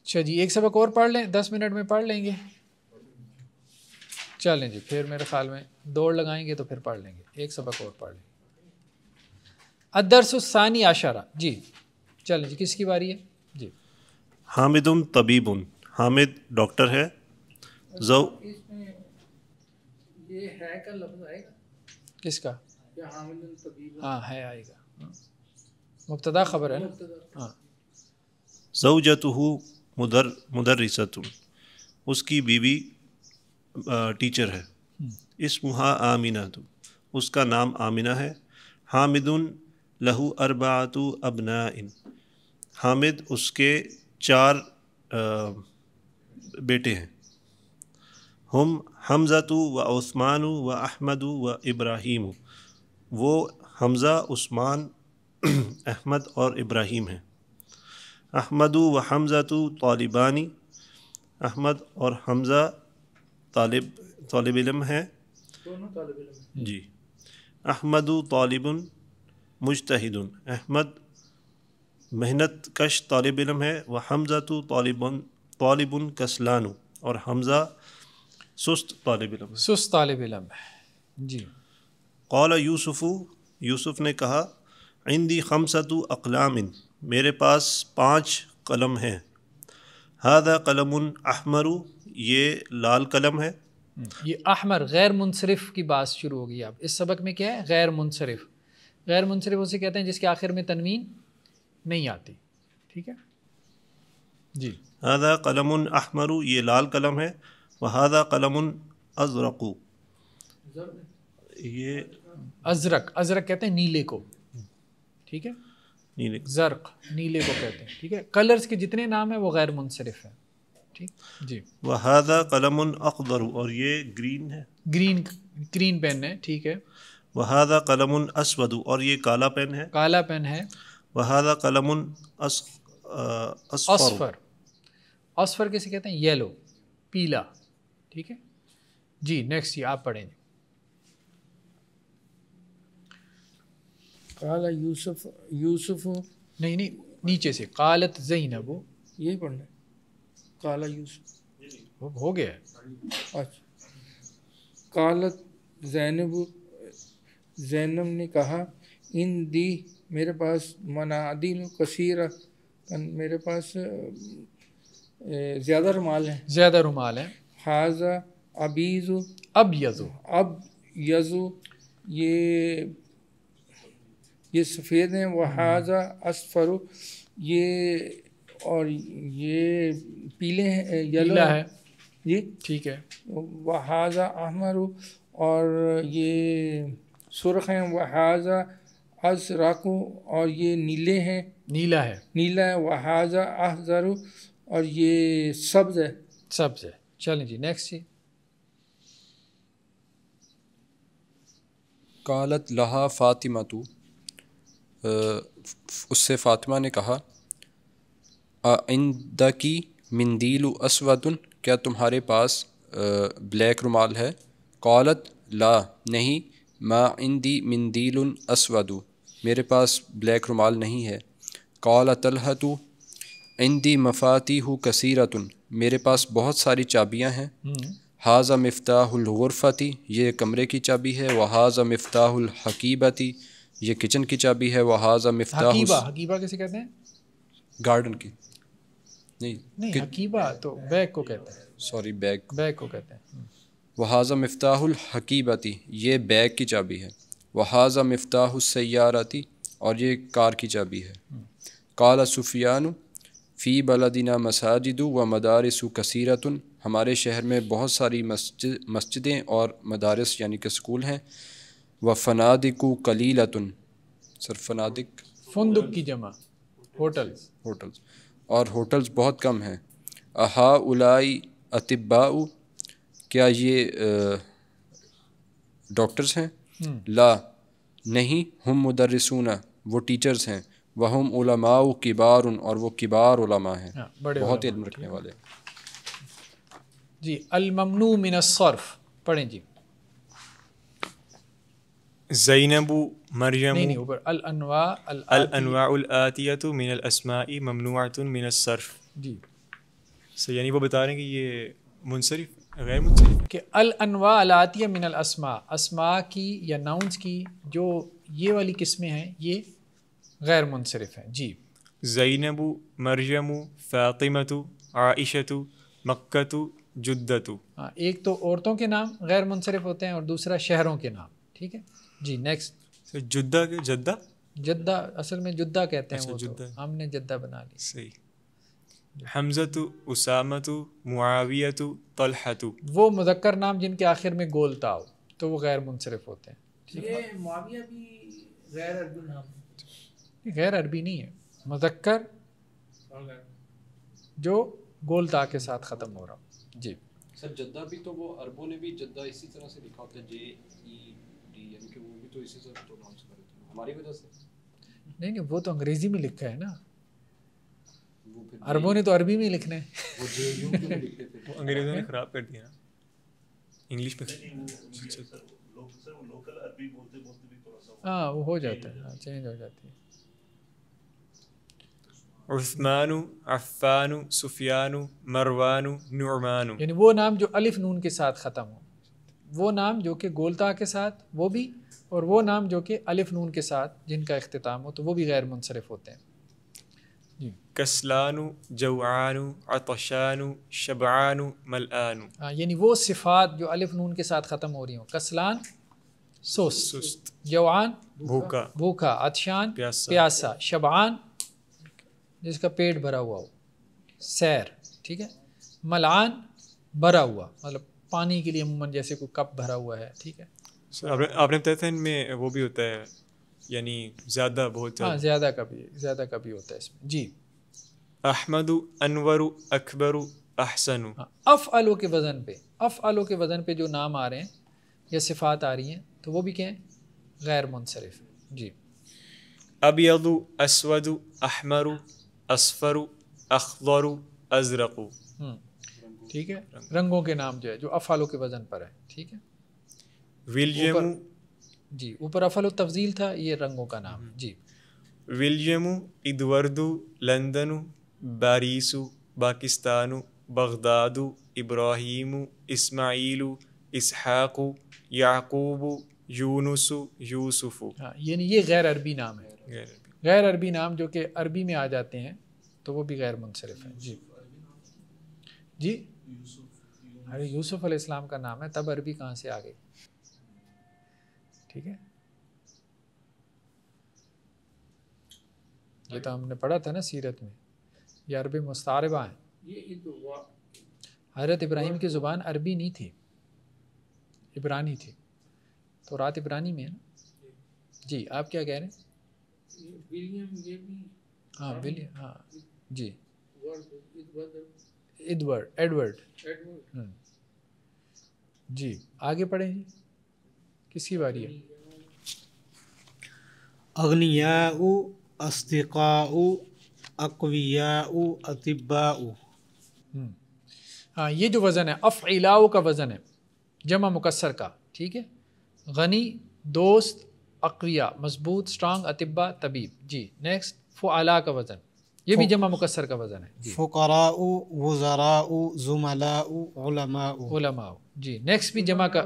Speaker 1: اچھا جی ایک سبق اور پڑھ لیں، 10 منٹ میں پڑھ لیں گے. چلیں جی پھر میرے خیال میں دوڑ لگائیں گے تو پھر پڑھ لیں گے. ایک سبق اور پڑھ لیں گے. الدرس الثانی عشرہ. جی چلیں جی کس کی باری ہے؟ جی
Speaker 2: حامد طبیب، حامد ڈاکٹر ہے.
Speaker 4: یہ ہے کا لفظ آئے گا
Speaker 1: کس کا؟
Speaker 4: حامد طبیب.
Speaker 1: ہاں ہے آئے گا، مبتدا خبر ہے نا. ہاں.
Speaker 2: زوجتہ مدرسۃ، اس کی بیوی ٹیچر ہے. اسمہا آمنہ، اس کا نام آمنہ ہے. حامد لہو اربعۃ ابناء، حامد اس کے 4 بیٹے ہیں. ہم حمزۃ و عثمان و احمد و ابراہیم، وہ حمزہ، عثمان، احمد اور ابراہیم ہیں. احمد و حمزۃ طالبانی، احمد اور حمزہ طالب علم ہیں.
Speaker 4: دونوں طالب علم
Speaker 2: جی. احمد طالب مجتہد، احمد محنت کش طالب علم ہے. و حمزۃ طالب کسلان، اور حمزہ سست طالب علم ہے.
Speaker 1: سست طالب علم ہے. جی.
Speaker 2: قال یوسف، یوسف نے کہا، عندی 5 اقلام، میرے پاس 5 قلم ہیں. ھذا قلم احمر، یہ لال قلم ہے.
Speaker 1: یہ احمر غیر منصرف کی بات شروع ہوگی. اب اس سبق میں کیا ہے؟ غیر منصرف. غیر منصرف اسے کہتے ہیں جس کے آخر میں تنوین نہیں آتی. ٹھیک ہے جی.
Speaker 2: ھذا قلم احمر، یہ لال قلم ہے. وھذا قلم ازرق، یہ
Speaker 1: ازرق کہتے ہیں نیلے کو. ٹھیک ہے.
Speaker 2: نیلے،
Speaker 1: زرق نیلے کو کہتے ہیں. ٹھیک ہے. کلرز کے جتنے نام ہیں وہ غیر منصرف ہیں. ٹھیک جی.
Speaker 2: وھذا قلم اخضر، اور یہ گرین ہے،
Speaker 1: گرین پین ہے. ٹھیک ہے.
Speaker 2: وھذا قلم اسود، اور یہ کالا پین ہے.
Speaker 1: کالا پین ہے.
Speaker 2: وھذا قلم اصفر،
Speaker 1: اصفر کسے کہتے ہیں؟ یلو، پیلا. ٹھیک ہے جی. نیکسٹ آپ پڑھیں.
Speaker 4: قال یوسف
Speaker 1: نہیں نیچے سے قالت زینب،
Speaker 4: یہی پڑھنا ہے. قال یوسف
Speaker 1: ہو گیا ہے.
Speaker 4: اچھا. قالت زینب نے کہا، ان دی، میرے پاس منادیل کثیرہ، میرے پاس زیادہ رومال ہیں.
Speaker 1: زیادہ رومال ہیں.
Speaker 4: حاذا ابیض، ابیض، یہ سفید ہیں. وحاذا اصفر، یہ اور یہ پیلے ہیں، یلو
Speaker 1: پیلا ہے
Speaker 4: جی
Speaker 1: ٹھیک ہے.
Speaker 4: وہذا احمر اور یہ سرخ ہیں، وہذا ازرق اور یہ نیلے ہیں،
Speaker 1: نیلا ہے
Speaker 4: نیلا ہے، وہذا اخضر اور یہ سبز ہے.
Speaker 1: سبز ہے. چلیں جی نیکسٹ جی.
Speaker 5: قالت لہا فاطمہ تو اس سے فاطمہ نے کہا عندکی مندیل اسود، کیا تمہارے پاس بلیک رومال ہے؟ قالت لا نہیں، ما عندی مندیل اسود، میرے پاس بلیک رومال نہیں ہے. قال طلحۃ عندی مفاتیح کثیرۃ، میرے پاس بہت ساری چابیاں ہیں. حاذا مفتاح الغرفتی، یہ کمرے کی چابی ہے. وحاذا مفتاح الحقیبتی، یہ کچن کی چابی ہے. وحاذا مفتاح
Speaker 1: حقیبہ، حقیبہ کیسے کہتے ہیں؟
Speaker 5: گارڈن کی
Speaker 1: نہیں حقیبہ تو بیگ کو کہتے ہیں.
Speaker 5: سوری بیگ
Speaker 1: کو کہتے ہیں.
Speaker 5: وحاذا مفتاح الحقیبتی، یہ بیگ کی چابی ہے. وحاذا مفتاح السیارتی، اور یہ کار کی چابی ہے. قال سفیان فی بلدنا مساجد و مدارس کثیرۃ، ہمارے شہر میں بہت ساری مسجدیں اور مدارس یعنی کہ اسکول ہیں. و فنادق قلیلۃ، سر فنادق
Speaker 1: فندق کی جمع ہوٹلز،
Speaker 5: اور ہوٹلز بہت کم ہیں. اہؤلاء اطباء، کیا یہ ڈاکٹرز ہیں؟ لا نہیں، ہم مدرسون، وہ ٹیچرز ہیں. وہم علماء کبار، اور وہ کبار علماء ہیں، بہت علم رکھنے والے.
Speaker 1: جی الممنوع من الصرف پڑھیں جی.
Speaker 6: زینب مریم
Speaker 1: نہیں اوپر الانواع
Speaker 6: الآتیۃ من الاسماء ممنوعۃ من الصرف.
Speaker 1: جی
Speaker 6: یعنی وہ بتا رہے ہیں کہ یہ منصرف غیر منصرف
Speaker 1: کہ الانواع الآتیہ من الاسماء، اسماء کی یا ناؤنس کی جو یہ والی قسمیں ہیں یہ غیر منصرف ہیں. جی
Speaker 6: زینب مریم فاطمۃ عائشۃ مکۃ جدۃ.
Speaker 1: ہاں ایک تو عورتوں کے نام غیر منصرف ہوتے ہیں اور دوسرا شہروں کے نام. ٹھیک ہے جی نیکسٹ.
Speaker 6: جدہ کے جدہ
Speaker 1: جدہ اصل میں جدہ کہتے ہیں، وہ تو ہم نے جدہ بنا لی.
Speaker 6: صحیح. حمزۃ اسامۃ معاویۃ طلحۃ،
Speaker 1: وہ مذکر نام جن کے آخر میں گول تا ہو تو وہ غیر منصرف ہوتے ہیں.
Speaker 4: یہ معاویہ بھی غیر عربی نام ہے؟
Speaker 1: غیر عربی نہیں ہے، مذکر جو گول تا کے ساتھ ختم ہو رہا ہو. جی
Speaker 5: سر جدہ بھی تو وہ عربوں نے بھی جدہ اسی طرح سے لکھا ہوتا ہے JED، یعنی کہ وہ بھی تو اسی طرح پروناؤنس کرتے ہیں ہماری وجہ سے.
Speaker 1: نہیں وہ تو انگریزی میں لکھا ہے نا، عربوں نے تو عربی میں لکھنا ہے.
Speaker 6: وہ انگریزوں نے خراب کر دیا انگلش میں.
Speaker 1: ہاں وہ ہو جاتا ہے، چینج ہو جاتی ہے.
Speaker 6: عثمان عفان سفیان مروان نعمان،
Speaker 1: یعنی وہ نام جو الف نون کے ساتھ ختم ہو، وہ نام جو کہ گولتا کے ساتھ وہ بھی، اور وہ نام جو کہ الف نون کے ساتھ جن کا اختتام ہو تو وہ بھی غیر منصرف ہوتے ہیں. جی
Speaker 6: کسلان جوعان عطشان شبعان ملآن.
Speaker 1: یعنی وہ صفات جو الف نون کے ساتھ ختم ہو رہی ہوں، کسلان سست، جوعان بھوکا، عطشان پیاسا، شبعان جس کا پیٹ بھرا ہوا ہو، سیر. ٹھیک ہے. ملعان بھرا ہوا، مطلب پانی کے لیے عموماً جیسے کوئی کپ بھرا ہوا ہے. ٹھیک ہے.
Speaker 6: آپ نے بتایا تھا ان میں وہ بھی ہوتا ہے یعنی زیادہ بہت
Speaker 1: ہاں زیادہ کا بھی ہوتا ہے اس میں. جی
Speaker 6: احمد انور اکبر احسن.
Speaker 1: افعلو کے وزن پہ، افعلو کے وزن پہ جو نام آ رہے ہیں یا صفات آ رہی ہیں تو وہ بھی کیا ہیں؟ غیر منصرف. جی
Speaker 6: ابیض اسود احمر اصفر اخضر ازرق.
Speaker 1: ٹھیک ہے. رنگوں کے نام جو ہے جو افعلو کے وزن پر ہے. ٹھیک ہے.
Speaker 6: ولیم،
Speaker 1: جی اوپر افعل التفضیل تھا، یہ رنگوں کا نام. جی
Speaker 6: ولیم ادورد لندن باریس پاکستان بغداد ابراہیم اسماعیل اسحاق یعقوب یونس یوسف.
Speaker 1: یعنی یہ غیر عربی نام ہے. غیر عربی نام جو کہ عربی میں آ جاتے ہیں تو وہ بھی غیر منصرف ہیں. جی جی ارے یوسف علیہ السلام کا نام ہے، تب عربی کہاں سے آ گئی؟ ٹھیک ہے. یہ تو ہم نے پڑھا تھا نا سیرت میں یہ عربی مستعربہ ہیں. حضرت ابراہیم کی زبان عربی نہیں تھی، عبرانی تھی. تو رات عبرانی میں ہے نا. جی آپ کیا کہہ رہے ہیں؟ ہاں ولیم، ہاں جی ایڈورڈ. جی آگے پڑھیں جی، کس کی باری ہے؟
Speaker 7: اغنیاء، اصدقاء، اقویاء، اطباء.
Speaker 1: ہاں یہ جو وزن ہے افعلاء کا وزن ہے جمع مکسر کا، ٹھیک ہے. غنی دوست، اقویاء مضبوط اسٹرانگ، اطباء طبیب. جی نیکسٹ فعلاء کا وزن، یہ بھی جمع مکسر کا وزن ہے. جی
Speaker 7: فقراء، وزراء، زملاء، علماء.
Speaker 1: علماء. جی نیکسٹ بھی جمع کا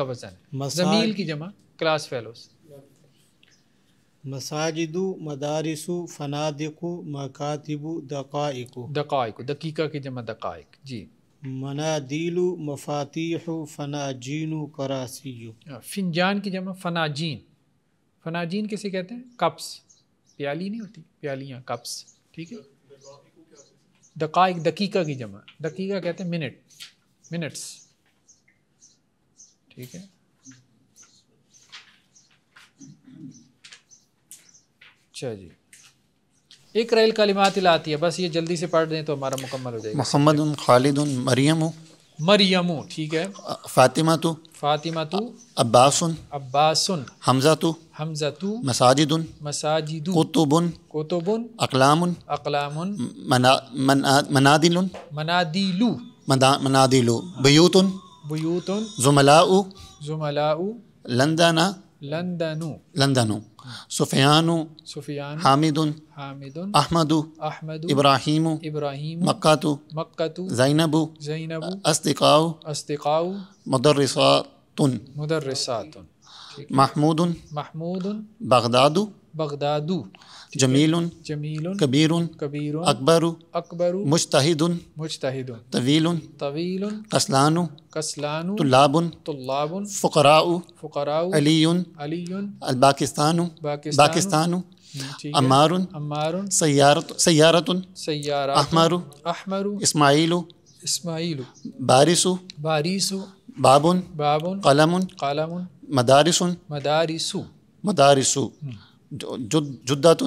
Speaker 1: وزن ہے. زمیل کی جمع کلاس فیلوز.
Speaker 7: مساجد، مدارس، فنادق، مکاتب، دقائق.
Speaker 1: دقائق، دقیقہ کی جمع دقائق. جی
Speaker 7: منادیل، مفاتیح، فناجین، کراسی.
Speaker 1: فنجان کی جمع فناجین. فناجین کسے کہتے ہیں؟ کپس، پیالی نہیں ہوتی، پیالیاں، کپس. ٹھیک ہے. دقائق دقیقہ کی جمع، دقیقہ کہتے ہیں منٹس. ٹھیک ہے. اچھا جی ایک ریل کلمات لاتی ہے، بس یہ جلدی سے پڑھ دیں تو ہمارا مکمل ہو جائے گا.
Speaker 8: محمد، خالد، مریم،
Speaker 1: مریم. ٹھیک ہے.
Speaker 8: فاطمہ،
Speaker 1: فاطمہ،
Speaker 8: عباس،
Speaker 1: عباس،
Speaker 8: حمزہ،
Speaker 1: حمزہ،
Speaker 8: مساجد،
Speaker 1: مساجد،
Speaker 8: کتب،
Speaker 1: کتب،
Speaker 8: اقلام،
Speaker 1: اقلام،
Speaker 8: منادل،
Speaker 1: منادیل،
Speaker 8: منادل، بیوت،
Speaker 1: بیوت،
Speaker 8: زملاء،
Speaker 1: زملاء،
Speaker 8: لندن، سفیان،
Speaker 1: سفیان،
Speaker 8: حامد، احمد، ابراہیم، مکہ، زینب، اصدقاء،
Speaker 1: مدرسات،
Speaker 8: محمود، بغداد، جمیل، کبیر، اکبر، مجتہد، طویل، کسلان، طلاب، فقراء، علی، پاکستان، عمار، سیارت، احمر، اسماعیل، بارس، باب، قلم، مدارس، جدت،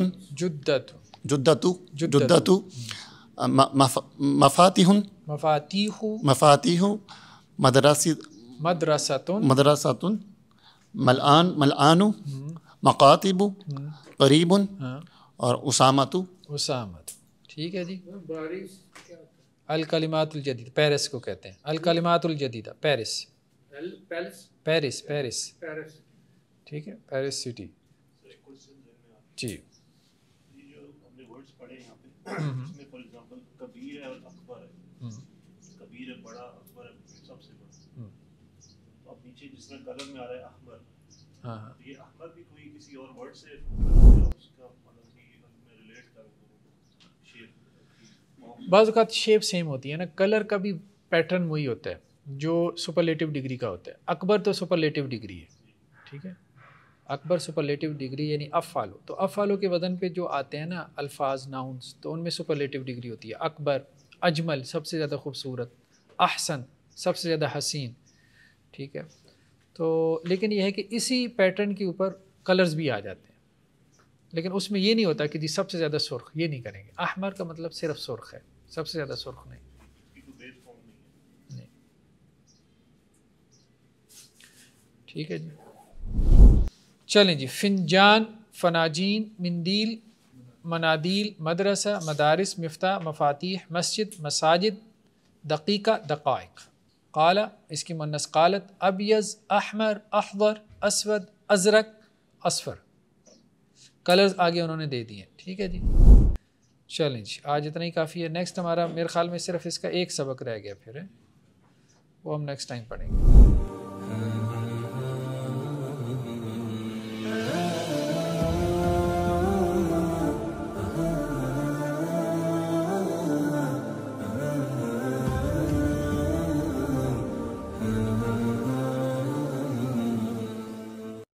Speaker 8: مفاتیح، مدرسۃ، ملعان، مکاتب، قریب، اور اسامت.
Speaker 1: ٹھیک ہے جی. الکلمات الجدید پیرس کو کہتے ہیں. الکلمات الجدیدہ پیرس، ٹھیک ہے. Paris city. جی
Speaker 2: اس میں فار ایگزامپل کبیر ہے اور اکبر ہے. کبیر ہے بڑا، اکبر ہے سب سے بڑا. تو اب نیچے جس میں کلر میں آ رہا ہے احمر، یہ احمر بھی کوئی کسی اور ورڈ سے اس کا مطلب میں ریلیٹ کروں شیپ.
Speaker 1: بعض اوقات شیپ سیم ہوتی ہے نا، کلر کا بھی پیٹرن وہی ہوتا ہے جو سپرلیٹو ڈگری کا ہوتا ہے. اکبر تو سپرلیٹو ڈگری ہے، ٹھیک ہے. اکبر سپرلیٹو ڈگری یعنی افعالو. تو افعالو کے وزن پہ جو آتے ہیں نا الفاظ، ناؤنس، تو ان میں سپرلیٹو ڈگری ہوتی ہے. اکبر، اجمل سب سے زیادہ خوبصورت، احسن سب سے زیادہ حسین. ٹھیک ہے. تو لیکن یہ ہے کہ اسی پیٹرن کے اوپر کلرز بھی آ جاتے ہیں، لیکن اس میں یہ نہیں ہوتا کہ جی سب سے زیادہ سرخ، یہ نہیں کریں گے. احمر کا مطلب صرف سرخ ہے، سب سے زیادہ سرخ نہیں. ٹھیک ہے جی. چلیں جی. فنجان، فناجین، مندیل، منادیل، مدرسہ، مدارس، مفتاح، مفاتیح، مسجد، مساجد، دقیقہ، دقائق. قال اس کی مؤنث قالت. ابیض، احمر، اخضر، اسود، ازرق، اصفر. کلرز آگے انہوں نے دے دیے. ٹھیک ہے جی. چلیں جی آج اتنا ہی کافی ہے. نیکسٹ ہمارا میرے خیال میں صرف اس کا ایک سبق رہ گیا پھر ہے، وہ ہم نیکسٹ ٹائم پڑھیں گے.